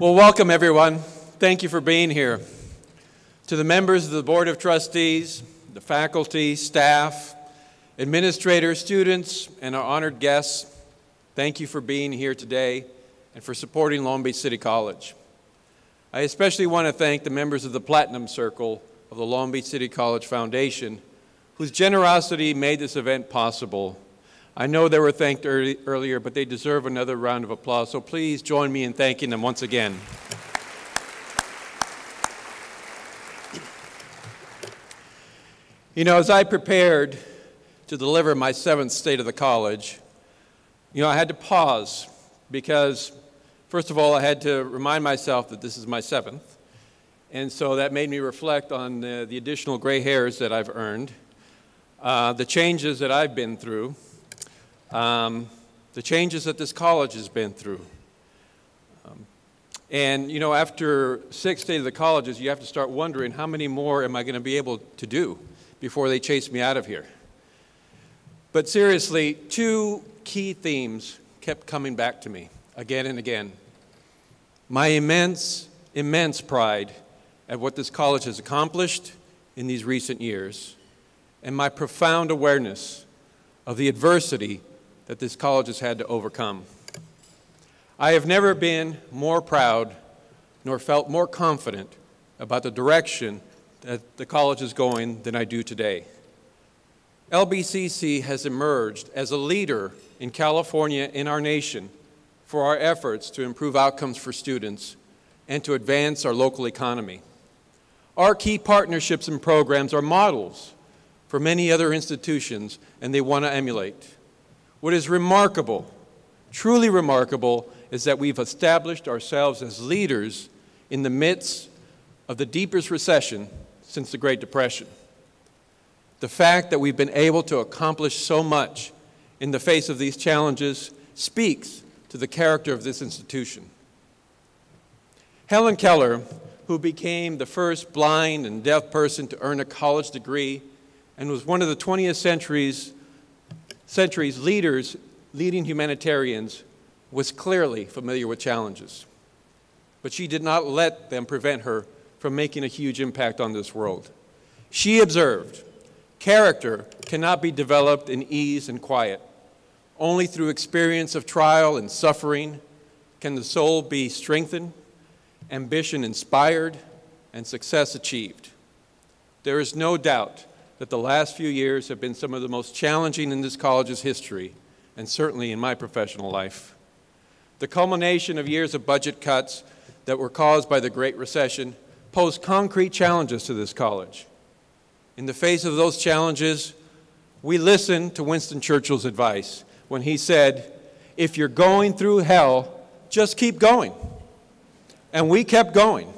Well, welcome everyone. Thank you for being here. To the members of the Board of Trustees, the faculty, staff, administrators, students, and our honored guests, thank you for being here today and for supporting Long Beach City College. I especially want to thank the members of the Platinum Circle of the Long Beach City College Foundation, whose generosity made this event possible. I know they were thanked earlier, but they deserve another round of applause, so please join me in thanking them once again. You know, as I prepared to deliver my 7th State of the College, I had to pause because, first of all, I had to remind myself that this is my 7th, and so that made me reflect on the additional gray hairs that I've earned, the changes that I've been through, the changes that this college has been through. And after 6 State of the Colleges, you have to start wondering how many more am I going to be able to do before they chase me out of here. But seriously, 2 key themes kept coming back to me again and again. My immense, immense pride at what this college has accomplished in these recent years, and my profound awareness of the adversity that this college has had to overcome. I have never been more proud nor felt more confident about the direction that the college is going than I do today. LBCC has emerged as a leader in California and our nation for our efforts to improve outcomes for students and to advance our local economy. Our key partnerships and programs are models for many other institutions, and they want to emulate. What is remarkable, truly remarkable, is that we've established ourselves as leaders in the midst of the deepest recession since the Great Depression. The fact that we've been able to accomplish so much in the face of these challenges speaks to the character of this institution. Helen Keller, who became the first blind and deaf person to earn a college degree and was one of the 20th century's leading humanitarians, was clearly familiar with challenges. But she did not let them prevent her from making a huge impact on this world. She observed, character cannot be developed in ease and quiet. Only through experience of trial and suffering can the soul be strengthened, ambition inspired, and success achieved. There is no doubt that the last few years have been some of the most challenging in this college's history, and certainly in my professional life. The culmination of years of budget cuts that were caused by the Great Recession posed concrete challenges to this college. In the face of those challenges, we listened to Winston Churchill's advice when he said, "If you're going through hell, just keep going." And we kept going.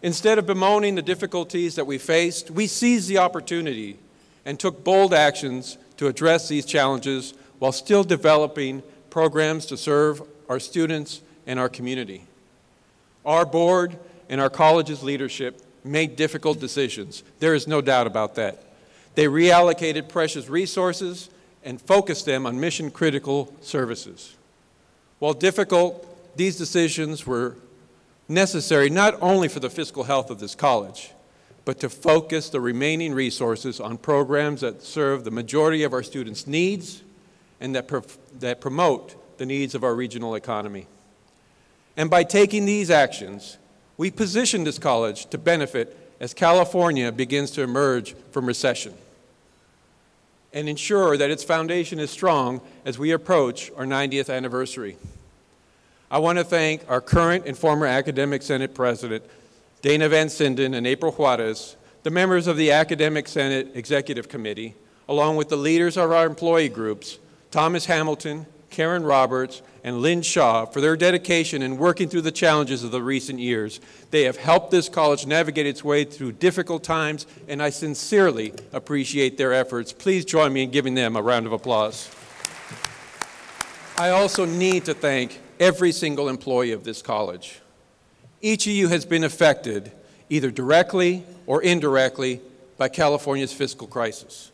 Instead of bemoaning the difficulties that we faced, we seized the opportunity and took bold actions to address these challenges while still developing programs to serve our students and our community. Our board and our college's leadership made difficult decisions. There is no doubt about that. They reallocated precious resources and focused them on mission-critical services. While difficult, these decisions were necessary not only for the fiscal health of this college, but to focus the remaining resources on programs that serve the majority of our students' needs and that promote the needs of our regional economy. And by taking these actions, we position this college to benefit as California begins to emerge from recession and ensure that its foundation is strong as we approach our 90th anniversary. I want to thank our current and former Academic Senate President, Dana Van Sinden and April Juarez, the members of the Academic Senate Executive Committee, along with the leaders of our employee groups, Thomas Hamilton, Karen Roberts, and Lynn Shaw, for their dedication in working through the challenges of the recent years. They have helped this college navigate its way through difficult times, and I sincerely appreciate their efforts. Please join me in giving them a round of applause. I also need to thank every single employee of this college. Each of you has been affected, either directly or indirectly, by California's fiscal crisis.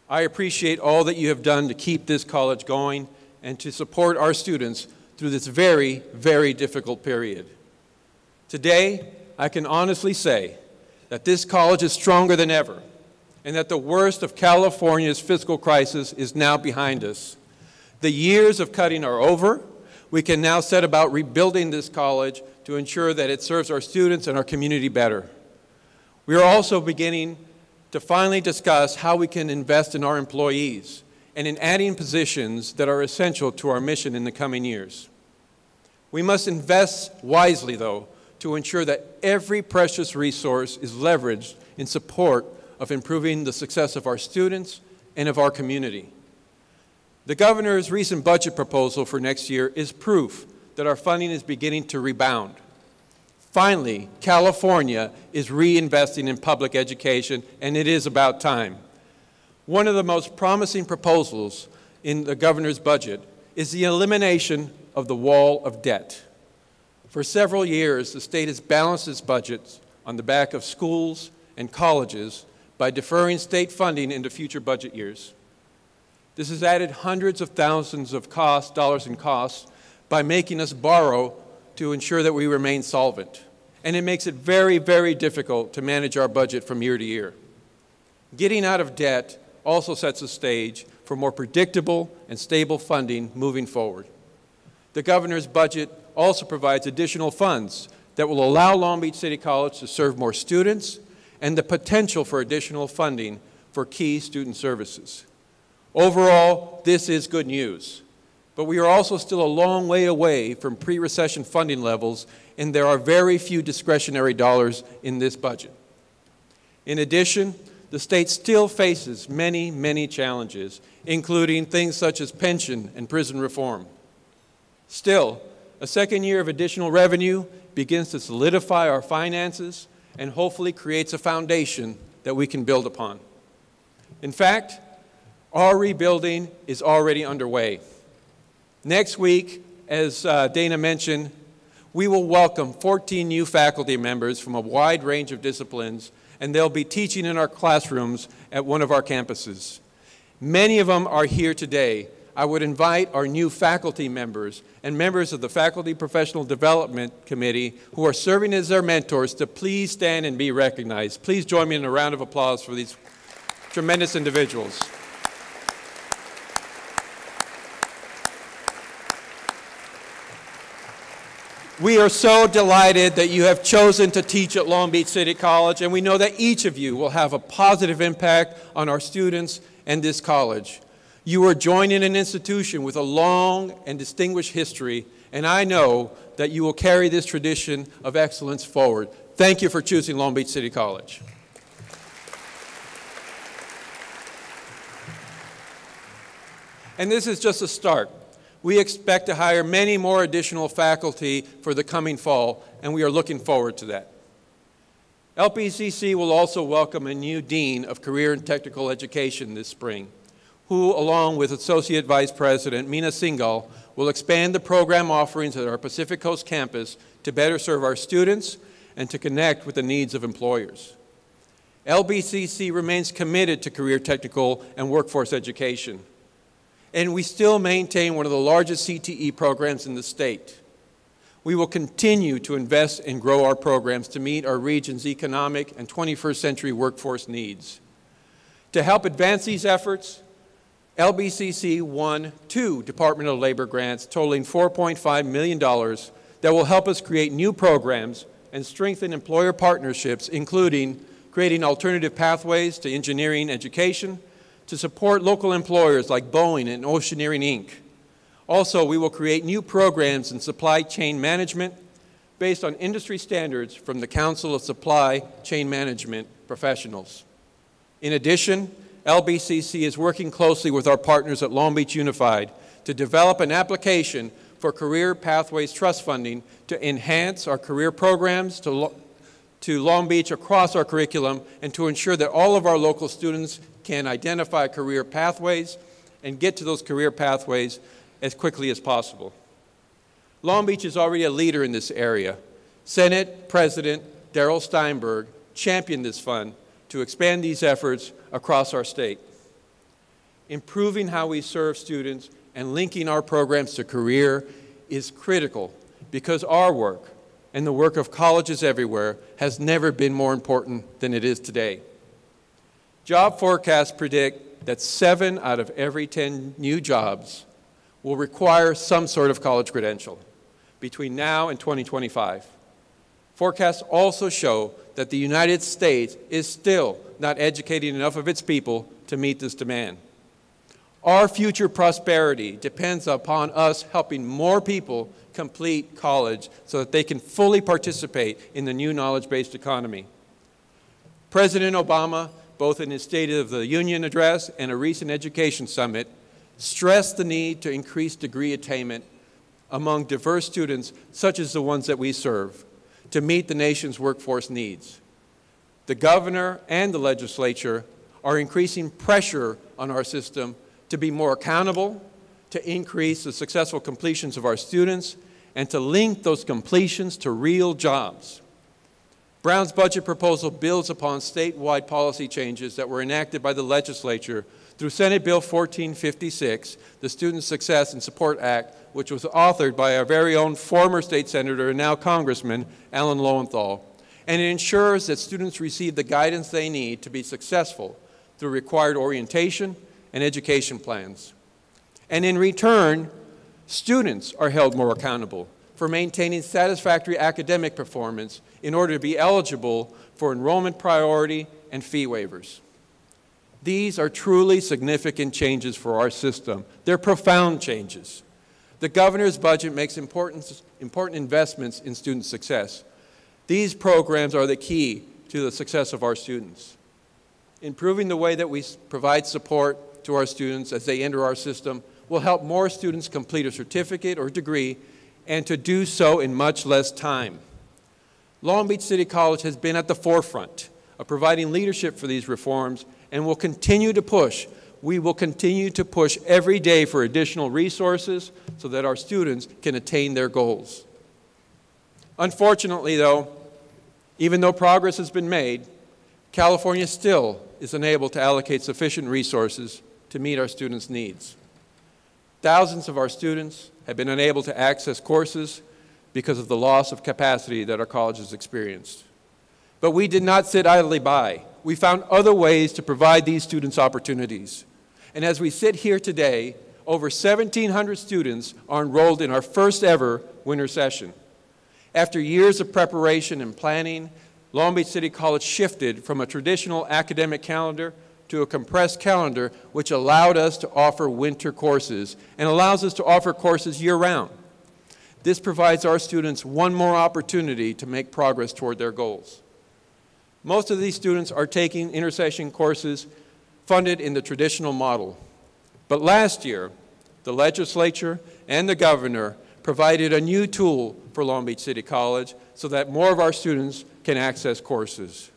I appreciate all that you have done to keep this college going and to support our students through this very, very difficult period. Today, I can honestly say that this college is stronger than ever, and that the worst of California's fiscal crisis is now behind us. The years of cutting are over. We can now set about rebuilding this college to ensure that it serves our students and our community better. We are also beginning to finally discuss how we can invest in our employees and in adding positions that are essential to our mission in the coming years. We must invest wisely, though, to ensure that every precious resource is leveraged in support of improving the success of our students and of our community. The governor's recent budget proposal for next year is proof that our funding is beginning to rebound. Finally, California is reinvesting in public education, and it is about time. One of the most promising proposals in the governor's budget is the elimination of the wall of debt. For several years, the state has balanced its budgets on the back of schools and colleges by deferring state funding into future budget years. This has added hundreds of thousands of dollars in costs by making us borrow to ensure that we remain solvent. And it makes it very, very difficult to manage our budget from year to year. Getting out of debt also sets the stage for more predictable and stable funding moving forward. The governor's budget also provides additional funds that will allow Long Beach City College to serve more students and the potential for additional funding for key student services. Overall, this is good news, but we are also still a long way away from pre-recession funding levels, and there are very few discretionary dollars in this budget. In addition, the state still faces many, many challenges, including things such as pension and prison reform. Still, a second year of additional revenue begins to solidify our finances and hopefully creates a foundation that we can build upon. In fact, our rebuilding is already underway. Next week, as Dana mentioned, we will welcome 14 new faculty members from a wide range of disciplines, and they'll be teaching in our classrooms at one of our campuses. Many of them are here today. I would invite our new faculty members and members of the Faculty Professional Development Committee who are serving as their mentors to please stand and be recognized. Please join me in a round of applause for these tremendous individuals. We are so delighted that you have chosen to teach at Long Beach City College, and we know that each of you will have a positive impact on our students and this college. You are joining an institution with a long and distinguished history, and I know that you will carry this tradition of excellence forward. Thank you for choosing Long Beach City College. And this is just a start. We expect to hire many more additional faculty for the coming fall, and we are looking forward to that. LPCC will also welcome a new Dean of Career and Technical Education this spring, who, along with Associate Vice President Meena Singhal, will expand the program offerings at our Pacific Coast campus to better serve our students and to connect with the needs of employers. LBCC remains committed to career technical and workforce education, and we still maintain one of the largest CTE programs in the state. We will continue to invest and grow our programs to meet our region's economic and 21st century workforce needs. To help advance these efforts, LBCC won 2 Department of Labor grants totaling $4.5 million that will help us create new programs and strengthen employer partnerships, including creating alternative pathways to engineering education, to support local employers like Boeing and Oceaneering, Inc. Also, we will create new programs in supply chain management based on industry standards from the Council of Supply Chain Management Professionals. In addition, LBCC is working closely with our partners at Long Beach Unified to develop an application for Career Pathways Trust funding to enhance our career programs to Long Beach across our curriculum and to ensure that all of our local students can identify career pathways and get to those career pathways as quickly as possible. Long Beach is already a leader in this area. Senate President Darrell Steinberg championed this fund to expand these efforts across our state. Improving how we serve students and linking our programs to career is critical because our work and the work of colleges everywhere has never been more important than it is today. Job forecasts predict that 7 out of every 10 new jobs will require some sort of college credential between now and 2025. Forecasts also show that the United States is still not educating enough of its people to meet this demand. Our future prosperity depends upon us helping more people complete college so that they can fully participate in the new knowledge-based economy. President Obama, both in his State of the Union address and a recent education summit, stressed the need to increase degree attainment among diverse students such as the ones that we serve to meet the nation's workforce needs. The governor and the legislature are increasing pressure on our system to be more accountable, to increase the successful completions of our students, and to link those completions to real jobs. Brown's budget proposal builds upon statewide policy changes that were enacted by the legislature through Senate Bill 1456, the Student Success and Support Act, which was authored by our very own former state senator and now Congressman Alan Lowenthal. And it ensures that students receive the guidance they need to be successful through required orientation and education plans. And in return, students are held more accountable for maintaining satisfactory academic performance in order to be eligible for enrollment priority and fee waivers. These are truly significant changes for our system. They're profound changes. The governor's budget makes important investments in student success. These programs are the key to the success of our students. Improving the way that we provide support to our students as they enter our system will help more students complete a certificate or degree, and to do so in much less time. Long Beach City College has been at the forefront of providing leadership for these reforms and will continue to push. We will continue to push every day for additional resources so that our students can attain their goals. Unfortunately, though, even though progress has been made, California still is unable to allocate sufficient resources to meet our students' needs. Thousands of our students have been unable to access courses because of the loss of capacity that our colleges experienced. But we did not sit idly by. We found other ways to provide these students opportunities. And as we sit here today, over 1,700 students are enrolled in our first ever winter session. After years of preparation and planning, Long Beach City College shifted from a traditional academic calendar to a compressed calendar, which allowed us to offer winter courses and allows us to offer courses year-round. This provides our students one more opportunity to make progress toward their goals. Most of these students are taking intersession courses funded in the traditional model. But last year, the legislature and the governor provided a new tool for Long Beach City College so that more of our students can access courses.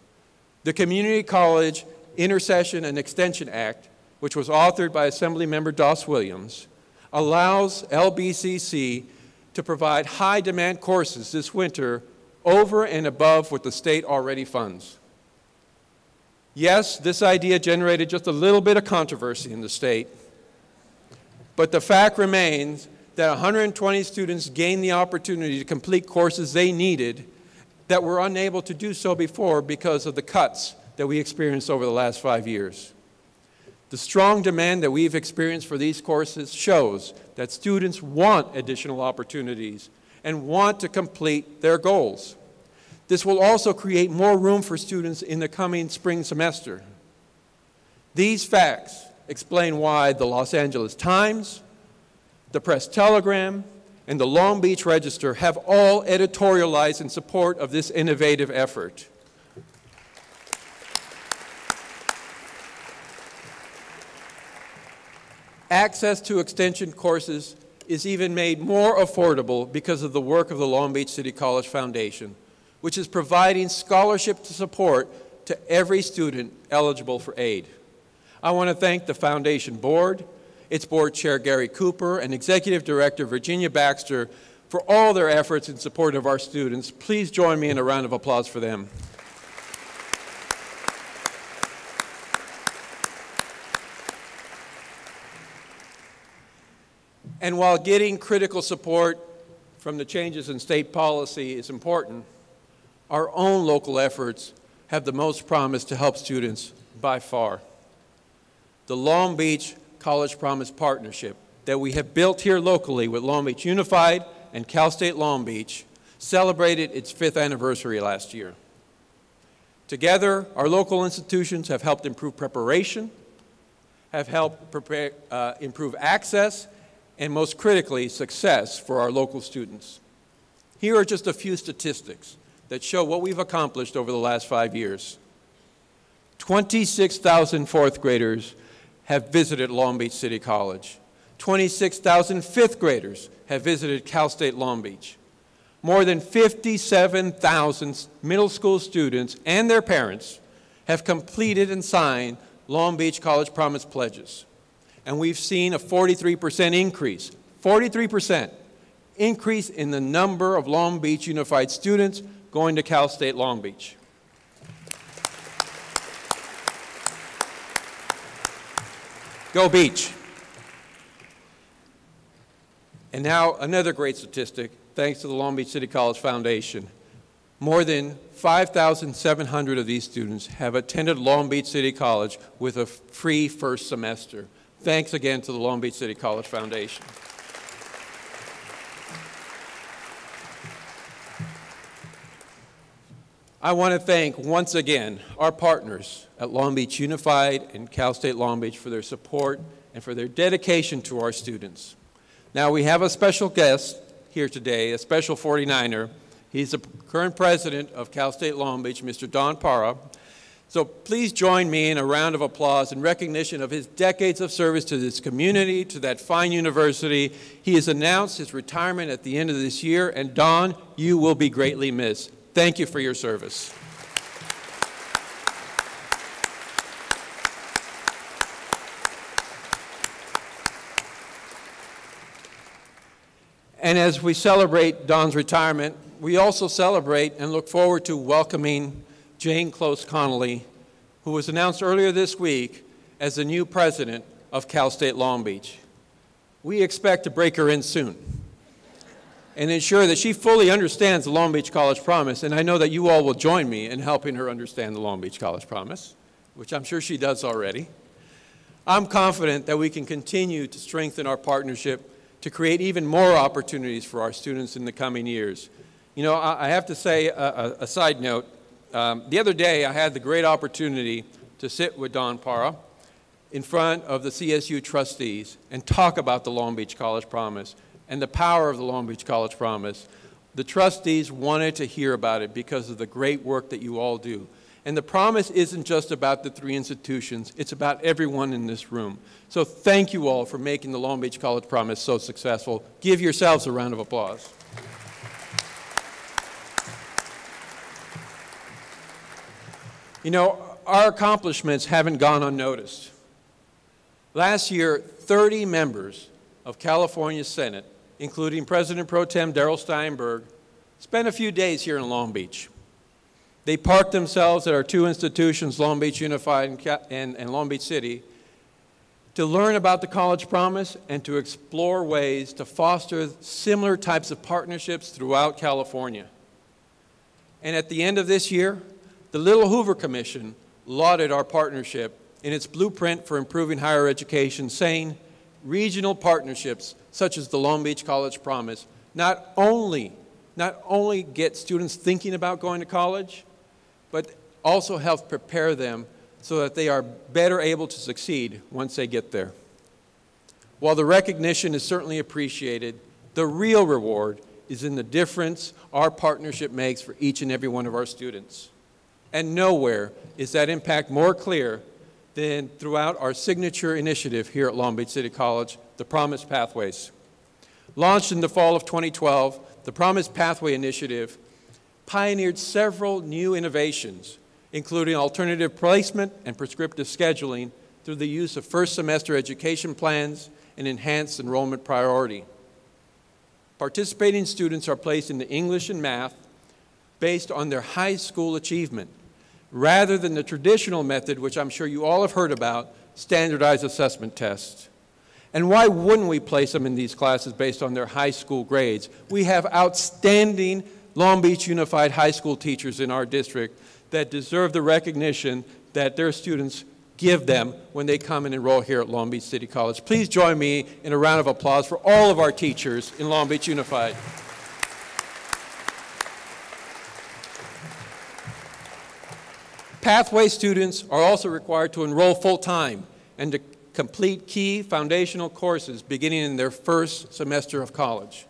The Community College Intersession and Extension Act, which was authored by Assemblymember Doss Williams, allows LBCC to provide high-demand courses this winter over and above what the state already funds. Yes, this idea generated just a little bit of controversy in the state, but the fact remains that 120 students gained the opportunity to complete courses they needed that were unable to do so before because of the cuts that we experienced over the last 5 years. The strong demand that we've experienced for these courses shows that students want additional opportunities and want to complete their goals. This will also create more room for students in the coming spring semester. These facts explain why the Los Angeles Times, the Press-Telegram, and the Long Beach Register have all editorialized in support of this innovative effort. Access to extension courses is even made more affordable because of the work of the Long Beach City College Foundation, which is providing scholarship support to every student eligible for aid. I want to thank the Foundation Board, its Board Chair Gary Cooper, and Executive Director Virginia Baxter for all their efforts in support of our students. Please join me in a round of applause for them. And while getting critical support from the changes in state policy is important, our own local efforts have the most promise to help students by far. The Long Beach College Promise Partnership that we have built here locally with Long Beach Unified and Cal State Long Beach celebrated its 5th anniversary last year. Together, our local institutions have helped improve preparation, have helped improve access, and most critically, success for our local students. Here are just a few statistics that show what we've accomplished over the last 5 years. 26,000 fourth graders have visited Long Beach City College. 26,000 fifth graders have visited Cal State Long Beach. More than 57,000 middle school students and their parents have completed and signed Long Beach College Promise pledges. And we've seen a 43% increase, 43% increase in the number of Long Beach Unified students going to Cal State Long Beach. Go Beach. And now another great statistic, thanks to the Long Beach City College Foundation. More than 5,700 of these students have attended Long Beach City College with a free first semester. Thanks again to the Long Beach City College Foundation. I want to thank once again our partners at Long Beach Unified and Cal State Long Beach for their support and for their dedication to our students. Now we have a special guest here today, a special 49er. He's the current president of Cal State Long Beach, Mr. Don Parra. So please join me in a round of applause in recognition of his decades of service to this community, to that fine university. He has announced his retirement at the end of this year, and Don, you will be greatly missed. Thank you for your service. And as we celebrate Don's retirement, we also celebrate and look forward to welcoming Jane Close Connolly, who was announced earlier this week as the new president of Cal State Long Beach. We expect to break her in soon and ensure that she fully understands the Long Beach College Promise, and I know that you all will join me in helping her understand the Long Beach College Promise, which I'm sure she does already. I'm confident that we can continue to strengthen our partnership to create even more opportunities for our students in the coming years. You know, I have to say a side note. The other day, I had the great opportunity to sit with Don Parra in front of the CSU trustees and talk about the Long Beach College Promise and the power of the Long Beach College Promise. The trustees wanted to hear about it because of the great work that you all do. And the promise isn't just about the 3 institutions, it's about everyone in this room. So thank you all for making the Long Beach College Promise so successful. Give yourselves a round of applause. You know, our accomplishments haven't gone unnoticed. Last year, 30 members of California's Senate, including President Pro Tem Darrell Steinberg, spent a few days here in Long Beach. They parked themselves at our 2 institutions, Long Beach Unified and Long Beach City, to learn about the College Promise and to explore ways to foster similar types of partnerships throughout California. And at the end of this year, the Little Hoover Commission lauded our partnership in its blueprint for improving higher education, saying regional partnerships such as the Long Beach College Promise not only get students thinking about going to college, but also help prepare them so that they are better able to succeed once they get there. While the recognition is certainly appreciated, the real reward is in the difference our partnership makes for each and every one of our students. And nowhere is that impact more clear than throughout our signature initiative here at Long Beach City College, the Promise Pathways. Launched in the fall of 2012, the Promise Pathway Initiative pioneered several new innovations, including alternative placement and prescriptive scheduling through the use of first semester education plans and enhanced enrollment priority. Participating students are placed into English and math based on their high school achievement, rather than the traditional method, which I'm sure you all have heard about, standardized assessment tests. And why wouldn't we place them in these classes based on their high school grades? We have outstanding Long Beach Unified High School teachers in our district that deserve the recognition that their students give them when they come and enroll here at Long Beach City College. Please join me in a round of applause for all of our teachers in Long Beach Unified. Pathway students are also required to enroll full-time and to complete key foundational courses beginning in their first semester of college.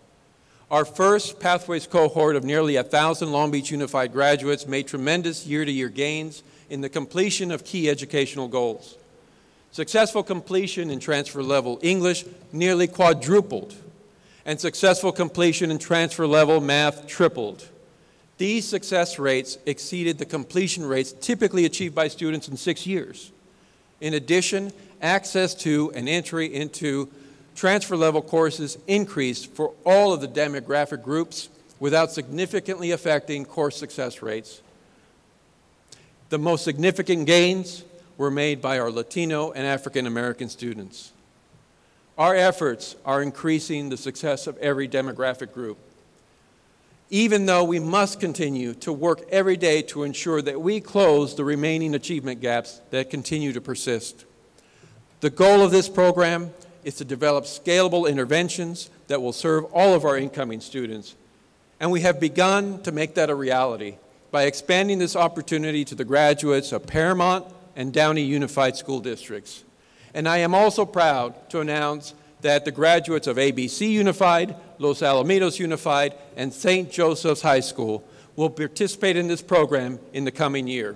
Our first Pathways cohort of nearly 1,000 Long Beach Unified graduates made tremendous year-to-year gains in the completion of key educational goals. Successful completion in transfer-level English nearly quadrupled, and successful completion in transfer-level math tripled. These success rates exceeded the completion rates typically achieved by students in 6 years. In addition, access to and entry into transfer-level courses increased for all of the demographic groups without significantly affecting course success rates. The most significant gains were made by our Latino and African American students. Our efforts are increasing the success of every demographic group, even though we must continue to work every day to ensure that we close the remaining achievement gaps that continue to persist. The goal of this program is to develop scalable interventions that will serve all of our incoming students, and we have begun to make that a reality by expanding this opportunity to the graduates of Paramount and Downey Unified School Districts. And I am also proud to announce that the graduates of ABC Unified, Los Alamitos Unified, and St. Joseph's High School will participate in this program in the coming year.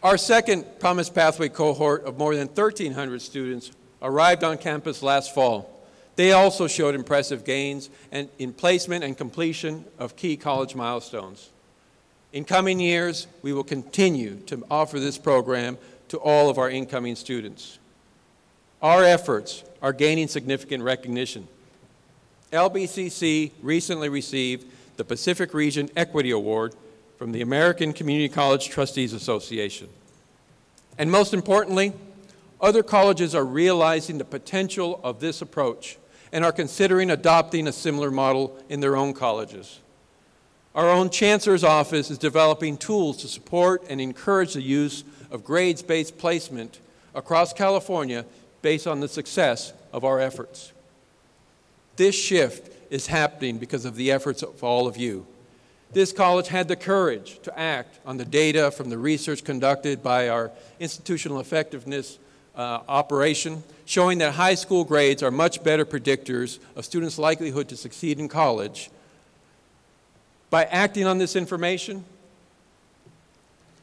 Our second Promise Pathway cohort of more than 1,300 students arrived on campus last fall. They also showed impressive gains in placement and completion of key college milestones. In coming years, we will continue to offer this program to all of our incoming students. Our efforts are gaining significant recognition. LBCC recently received the Pacific Region Equity Award from the American Community College Trustees Association. And most importantly, other colleges are realizing the potential of this approach and are considering adopting a similar model in their own colleges. Our own Chancellor's Office is developing tools to support and encourage the use of grades-based placement across California based on the success of our efforts. This shift is happening because of the efforts of all of you. This college had the courage to act on the data from the research conducted by our institutional effectiveness operation, showing that high school grades are much better predictors of students' likelihood to succeed in college. By acting on this information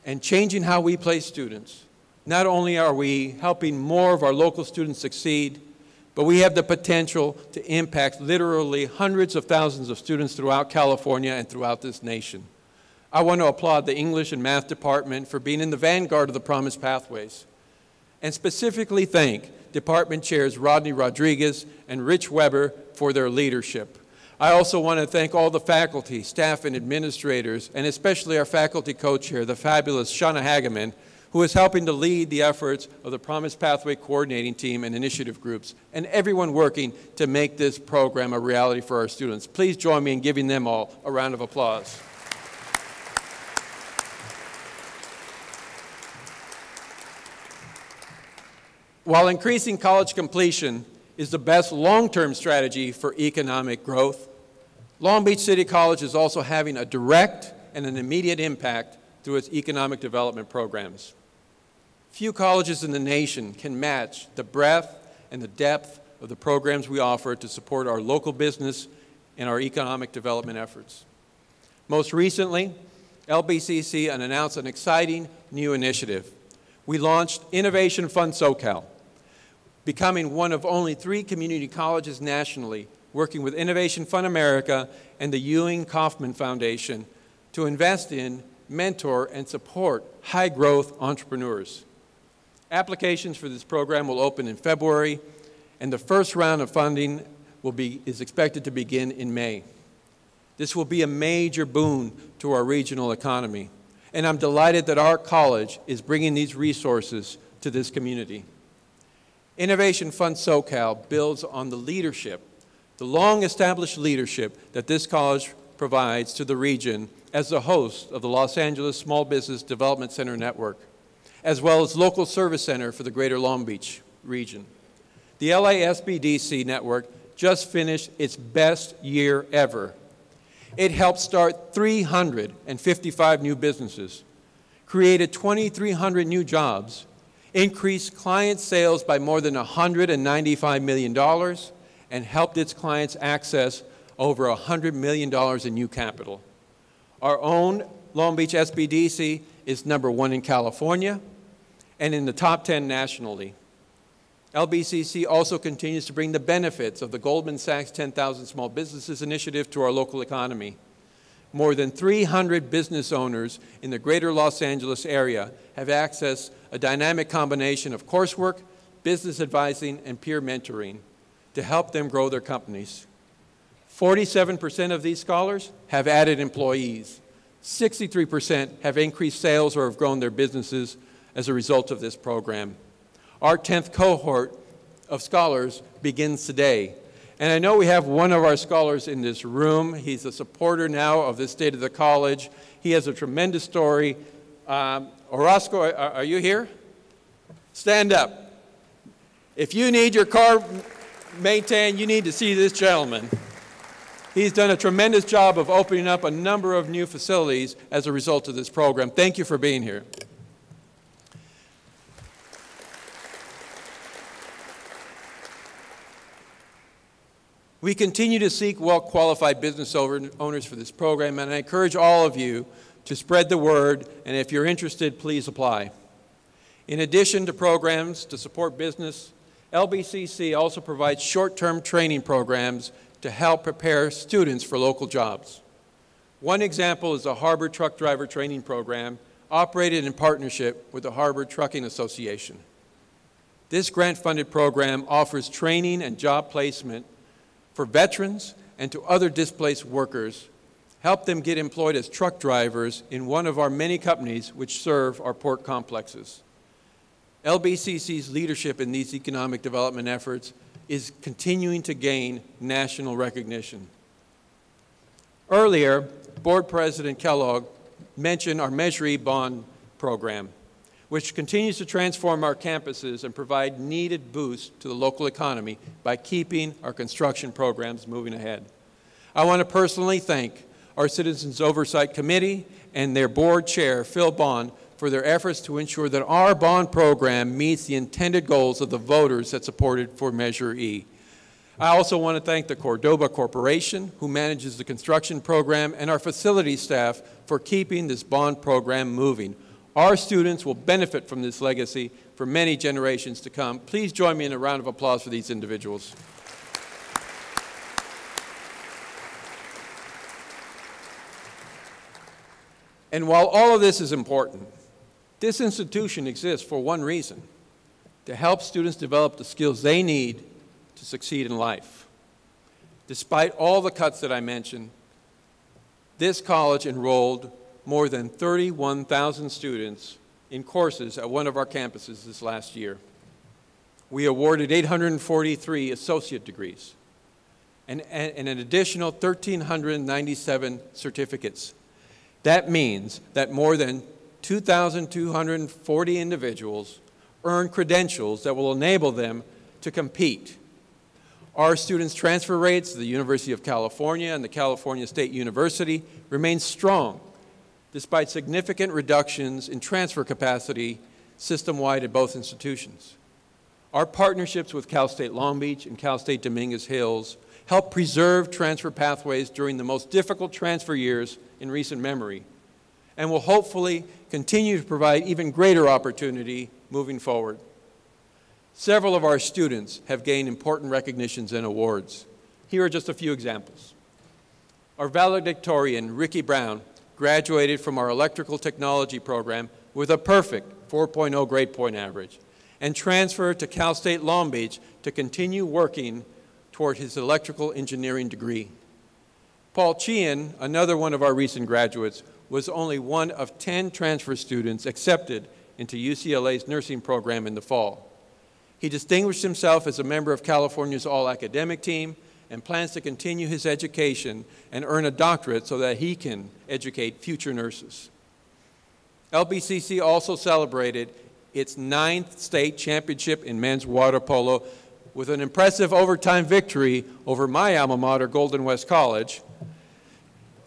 and changing how we place students, not only are we helping more of our local students succeed, but we have the potential to impact literally hundreds of thousands of students throughout California and throughout this nation. I want to applaud the English and Math Department for being in the vanguard of the Promise Pathways, and specifically thank Department Chairs Rodney Rodriguez and Rich Weber for their leadership. I also want to thank all the faculty, staff, and administrators, and especially our faculty co-chair, the fabulous Shauna Hageman, who is helping to lead the efforts of the Promise Pathway Coordinating Team and initiative groups, and everyone working to make this program a reality for our students. Please join me in giving them all a round of applause. While increasing college completion is the best long-term strategy for economic growth, Long Beach City College is also having a direct and an immediate impact through its economic development programs. Few colleges in the nation can match the breadth and the depth of the programs we offer to support our local business and our economic development efforts. Most recently, LBCC announced an exciting new initiative. We launched Innovation Fund SoCal, becoming one of only 3 community colleges nationally working with Innovation Fund America and the Ewing Kauffman Foundation to invest in, mentor, and support high-growth entrepreneurs. Applications for this program will open in February, and the first round of funding is expected to begin in May. This will be a major boon to our regional economy, and I'm delighted that our college is bringing these resources to this community. Innovation Fund SoCal builds on the leadership, the long-established leadership that this college provides to the region as the host of the Los Angeles Small Business Development Center Network, as well as local service center for the greater Long Beach region. The LA SBDC network just finished its best year ever. It helped start 355 new businesses, created 2,300 new jobs, increased client sales by more than $195 million, and helped its clients access over $100 million in new capital. Our own Long Beach SBDC is #1 in California and in the top 10 nationally. LBCC also continues to bring the benefits of the Goldman Sachs 10,000 Small Businesses Initiative to our local economy. More than 300 business owners in the greater Los Angeles area have accessed a dynamic combination of coursework, business advising, and peer mentoring to help them grow their companies. 47% of these scholars have added employees. 63% have increased sales or have grown their businesses as a result of this program. Our 10th cohort of scholars begins today. And I know we have one of our scholars in this room. He's a supporter now of this State of the College. He has a tremendous story. Orozco, are you here? Stand up. If you need your car maintained, you need to see this gentleman. He's done a tremendous job of opening up a number of new facilities as a result of this program. Thank you for being here. We continue to seek well-qualified business owners for this program, and I encourage all of you to spread the word, and if you're interested, please apply. In addition to programs to support business, LBCC also provides short-term training programs to help prepare students for local jobs. One example is the Harbor Truck Driver Training Program, operated in partnership with the Harbor Trucking Association. This grant-funded program offers training and job placement for veterans and to other displaced workers, help them get employed as truck drivers in one of our many companies which serve our port complexes. LBCC's leadership in these economic development efforts is continuing to gain national recognition. Earlier, Board President Kellogg mentioned our Measure E bond program, which continues to transform our campuses and provide needed boost to the local economy by keeping our construction programs moving ahead. I want to personally thank our Citizens Oversight Committee and their board chair, Phil Bond, for their efforts to ensure that our bond program meets the intended goals of the voters that supported for Measure E. I also want to thank the Cordoba Corporation, who manages the construction program, and our facility staff for keeping this bond program moving. Our students will benefit from this legacy for many generations to come. Please join me in a round of applause for these individuals. And while all of this is important, this institution exists for one reason: to help students develop the skills they need to succeed in life. Despite all the cuts that I mentioned, this college enrolled more than 31,000 students in courses at one of our campuses this last year. We awarded 843 associate degrees and an additional 1,397 certificates. That means that more than 2,240 individuals earn credentials that will enable them to compete. Our students' transfer rates to the University of California and the California State University remain strong, despite significant reductions in transfer capacity system-wide at both institutions. Our partnerships with Cal State Long Beach and Cal State Dominguez Hills help preserve transfer pathways during the most difficult transfer years in recent memory, and will hopefully continue to provide even greater opportunity moving forward. Several of our students have gained important recognitions and awards. Here are just a few examples. Our valedictorian, Ricky Brown, graduated from our electrical technology program with a perfect 4.0 grade point average and transferred to Cal State Long Beach to continue working toward his electrical engineering degree. Paul Sheehan, another one of our recent graduates, was only one of 10 transfer students accepted into UCLA's nursing program in the fall. He distinguished himself as a member of California's all-academic team and plans to continue his education and earn a doctorate so that he can educate future nurses. LBCC also celebrated its 9th state championship in men's water polo with an impressive overtime victory over my alma mater, Golden West College.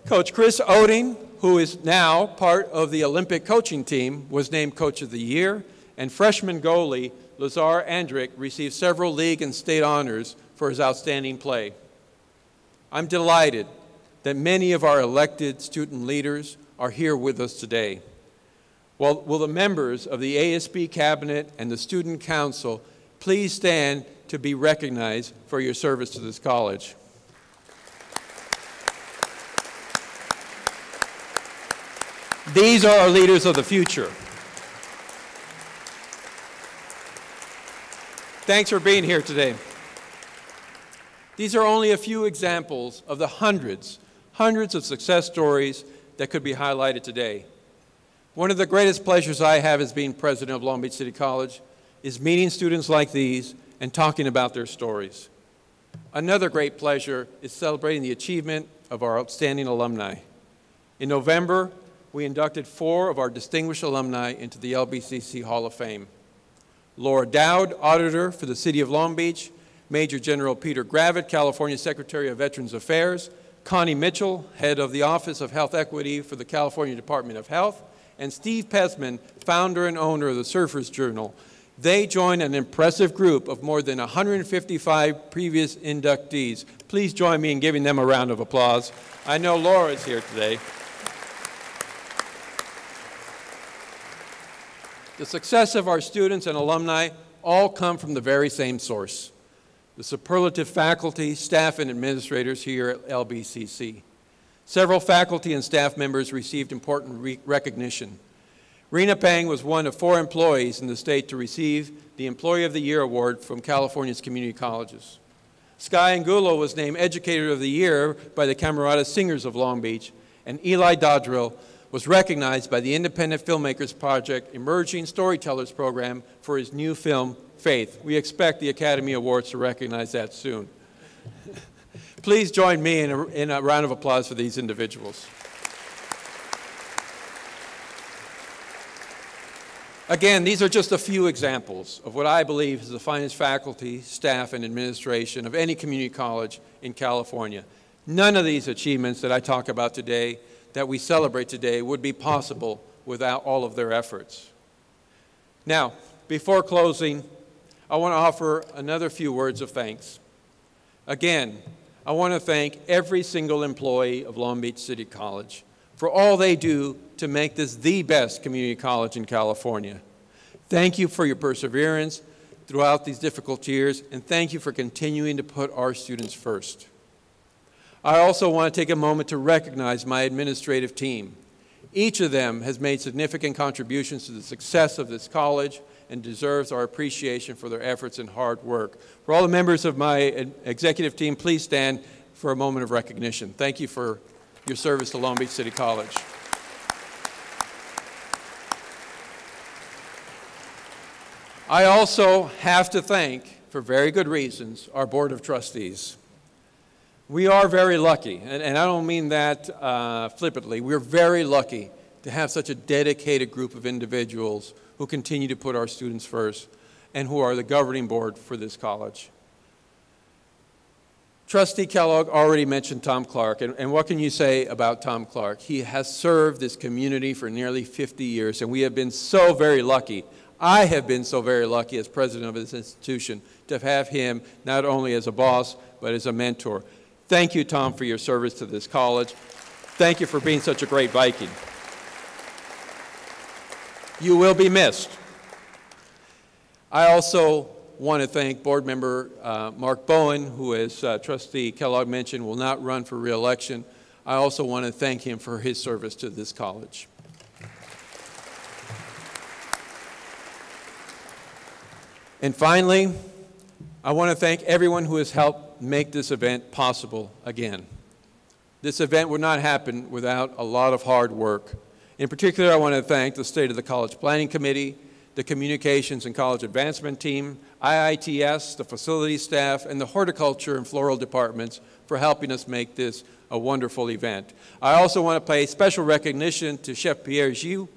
Coach Chris Oding, who is now part of the Olympic coaching team, was named Coach of the Year, and freshman goalie Lazar Andrick received several league and state honors for his outstanding play. I'm delighted that many of our elected student leaders are here with us today. Will the members of the ASB Cabinet and the Student Council please stand to be recognized for your service to this college? These are our leaders of the future. Thanks for being here today. These are only a few examples of the hundreds of success stories that could be highlighted today. One of the greatest pleasures I have as being president of Long Beach City College is meeting students like these and talking about their stories. Another great pleasure is celebrating the achievement of our outstanding alumni. In November, we inducted 4 of our distinguished alumni into the LBCC Hall of Fame. Laura Dowd, Auditor for the City of Long Beach, Major General Peter Gravitt, California Secretary of Veterans Affairs, Connie Mitchell, Head of the Office of Health Equity for the California Department of Health, and Steve Pesman, founder and owner of the Surfers Journal. They join an impressive group of more than 155 previous inductees. Please join me in giving them a round of applause. I know Laura is here today. The success of our students and alumni all come from the very same source: the superlative faculty, staff, and administrators here at LBCC. Several faculty and staff members received important recognition. Rena Pang was one of 4 employees in the state to receive the Employee of the Year Award from California's community colleges. Sky Angulo was named Educator of the Year by the Camerata Singers of Long Beach, and Eli Dodrill was recognized by the Independent Filmmakers Project Emerging Storytellers Program for his new film, Faith. We expect the Academy Awards to recognize that soon. Please join me in a round of applause for these individuals. Again, these are just a few examples of what I believe is the finest faculty, staff, and administration of any community college in California. None of these achievements that I talk about today, that we celebrate today, would be possible without all of their efforts. Now, before closing, I want to offer another few words of thanks. Again, I want to thank every single employee of Long Beach City College for all they do to make this the best community college in California. Thank you for your perseverance throughout these difficult years, and thank you for continuing to put our students first. I also want to take a moment to recognize my administrative team. Each of them has made significant contributions to the success of this college and deserves our appreciation for their efforts and hard work. For all the members of my executive team, please stand for a moment of recognition. Thank you for your service to Long Beach City College. I also have to thank, for very good reasons, our Board of Trustees. We are very lucky, and I don't mean that flippantly. We're very lucky to have such a dedicated group of individuals who continue to put our students first and who are the governing board for this college. Trustee Kellogg already mentioned Tom Clark, and what can you say about Tom Clark? He has served this community for nearly 50 years, and we have been so very lucky. I have been so very lucky as president of this institution to have him not only as a boss, but as a mentor. Thank you, Tom, for your service to this college. Thank you for being such a great Viking. You will be missed. I also want to thank board member Mark Bowen, who, as Trustee Kellogg mentioned, will not run for re-election. I also want to thank him for his service to this college. And finally, I want to thank everyone who has helped make this event possible again. This event would not happen without a lot of hard work. In particular, I want to thank the State of the College Planning Committee, the Communications and College Advancement Team, IITS, the facility staff, and the Horticulture and Floral departments for helping us make this a wonderful event. I also want to pay special recognition to Chef Pierre Gilles,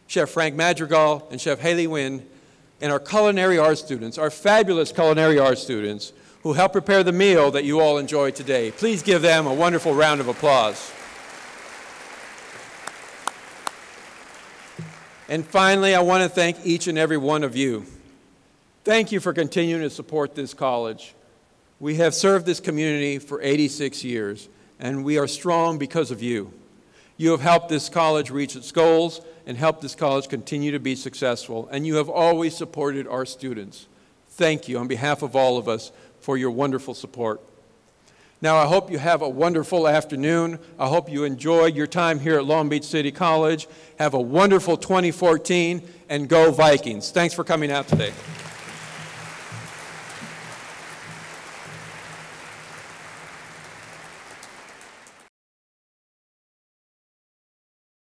Chef Frank Madrigal, and Chef Haley Wynn, and our culinary arts students, our fabulous culinary arts students, who helped prepare the meal that you all enjoy today. Please give them a wonderful round of applause. And finally, I want to thank each and every one of you. Thank you for continuing to support this college. We have served this community for 86 years, and we are strong because of you. You have helped this college reach its goals and helped this college continue to be successful, and you have always supported our students. Thank you on behalf of all of us for your wonderful support. Now, I hope you have a wonderful afternoon. I hope you enjoyed your time here at Long Beach City College. Have a wonderful 2014, and go Vikings. Thanks for coming out today.